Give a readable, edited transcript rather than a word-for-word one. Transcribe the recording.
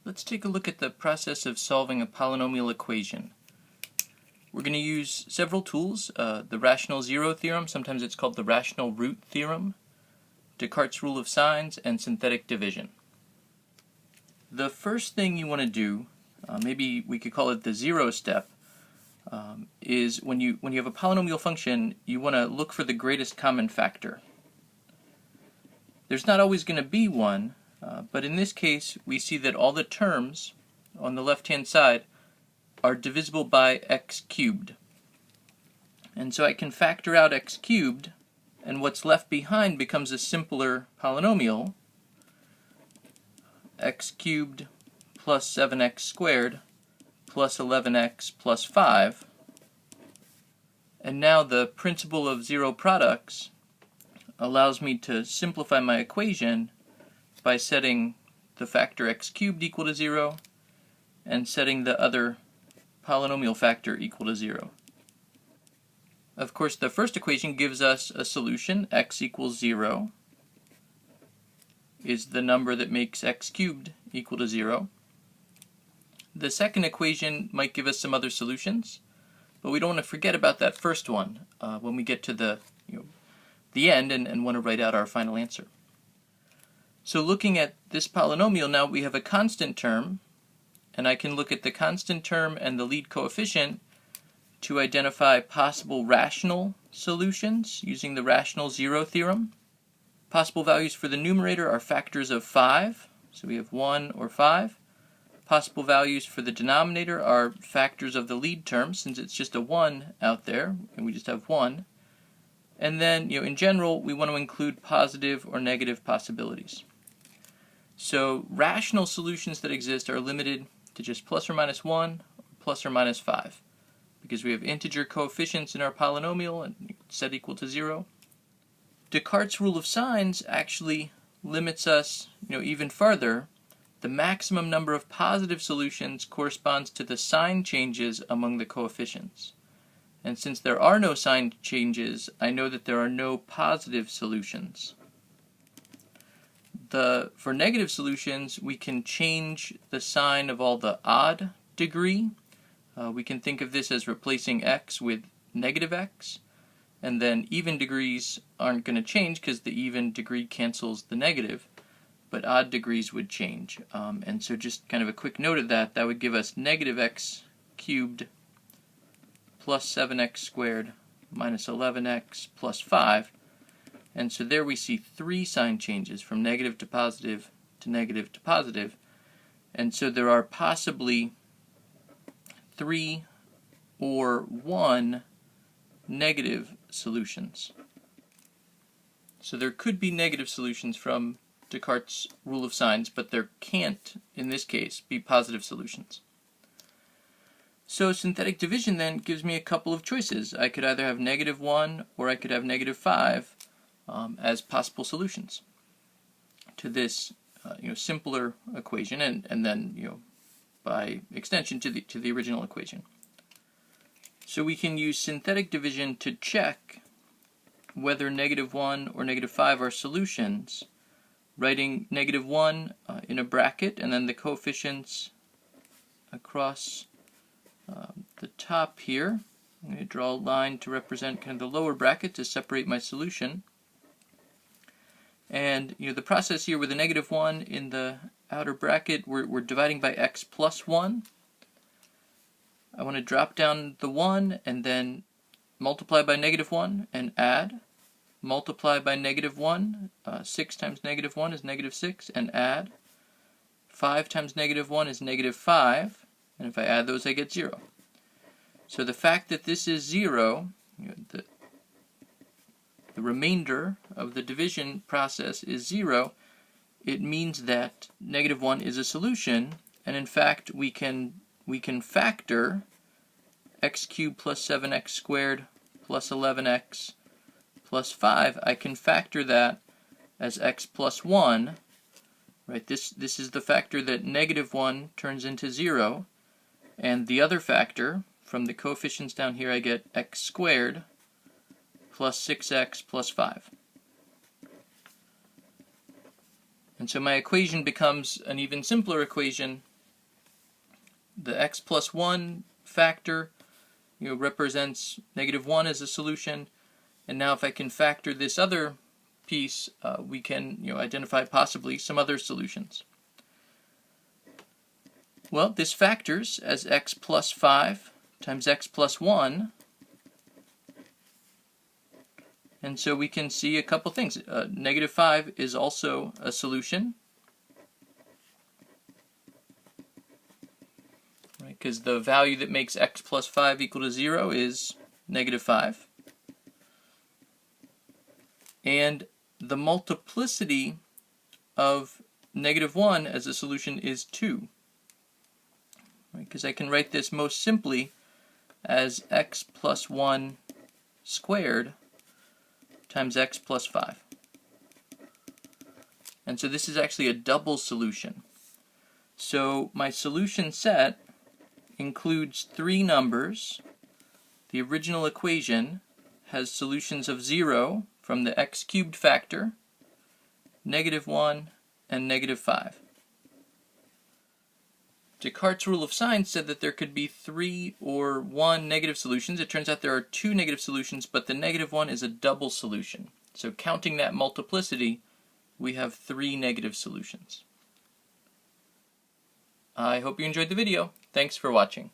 Let's take a look at the process of solving a polynomial equation. We're going to use several tools, the rational zero theorem, sometimes it's called the rational root theorem, Descartes' rule of signs, and synthetic division. The first thing you want to do, maybe we could call it the zero step, is when you have a polynomial function, you want to look for the greatest common factor. There's not always going to be one, but in this case we see that all the terms on the left hand side are divisible by x cubed. And so I can factor out x cubed, and what's left behind becomes a simpler polynomial, x cubed plus 7x squared plus 11x plus 5. And now the principle of zero products allows me to simplify my equation by setting the factor x cubed equal to 0 and setting the other polynomial factor equal to 0. Of course, the first equation gives us a solution. X equals 0 is the number that makes x cubed equal to 0. The second equation might give us some other solutions, but we don't want to forget about that first one when we get to the end and want to write out our final answer. So looking at this polynomial now, we have a constant term, and I can look at the constant term and the lead coefficient to identify possible rational solutions using the rational zero theorem. Possible values for the numerator are factors of 5, so we have 1 or 5. Possible values for the denominator are factors of the lead term, since it's just a 1 out there, and we just have 1. And then, in general, we want to include positive or negative possibilities. So rational solutions that exist are limited to just plus or minus 1 or plus or minus 5, because we have integer coefficients in our polynomial and set equal to 0. Descartes' rule of signs actually limits us even further. The maximum number of positive solutions corresponds to the sign changes among the coefficients. And since there are no sign changes, I know that there are no positive solutions. For negative solutions, we can change the sign of all the odd degree. We can think of this as replacing x with negative x, and then even degrees aren't going to change because the even degree cancels the negative, but odd degrees would change. And so just kind of a quick note of that would give us negative x cubed plus 7x squared minus 11x plus 5. And so there we see 3 sign changes from negative to positive to negative to positive. And so there are possibly 3 or 1 negative solutions. So there could be negative solutions from Descartes' rule of signs, but there can't, in this case, be positive solutions. So synthetic division then gives me a couple of choices. I could either have negative 1 or I could have negative 5 as possible solutions to this simpler equation, and then by extension to the original equation. So we can use synthetic division to check whether negative 1 or negative 5 are solutions, writing negative 1 in a bracket and then the coefficients across the top here. I'm going to draw a line to represent kind of the lower bracket to separate my solution. And the process here with a negative 1 in the outer bracket, we're dividing by x plus 1. I want to drop down the 1 and then multiply by negative 1 and add. Multiply by negative 1, 6 times negative 1 is negative 6, and add. 5 times negative 1 is negative 5, and if I add those I get 0. So the fact that this is 0, the remainder of the division process is 0, it means that negative 1 is a solution, and in fact we can factor x cubed plus 7x squared plus 11x plus 5. I can factor that as x plus 1. Right? This is the factor that negative 1 turns into 0, and the other factor, from the coefficients down here, I get x squared plus 6x plus 5. And so my equation becomes an even simpler equation the x plus 1 factor represents -1 as a solution. And now if I can factor this other piece, we can identify possibly some other solutions. Well, this factors as x plus 5 times x plus 1. And so we can see a couple things. -5 is also a solution, right? Because the value that makes x plus 5 equal to 0 is -5. And the multiplicity of -1 as a solution is 2. Because I can write this most simply as x plus 1 squared times x plus 5. And so this is actually a double solution. So my solution set includes 3 numbers. The original equation has solutions of 0 from the x cubed factor, -1, and -5. Descartes' rule of signs said that there could be 3 or 1 negative solutions. It turns out there are 2 negative solutions, but the -1 is a double solution. So counting that multiplicity, we have 3 negative solutions. I hope you enjoyed the video. Thanks for watching.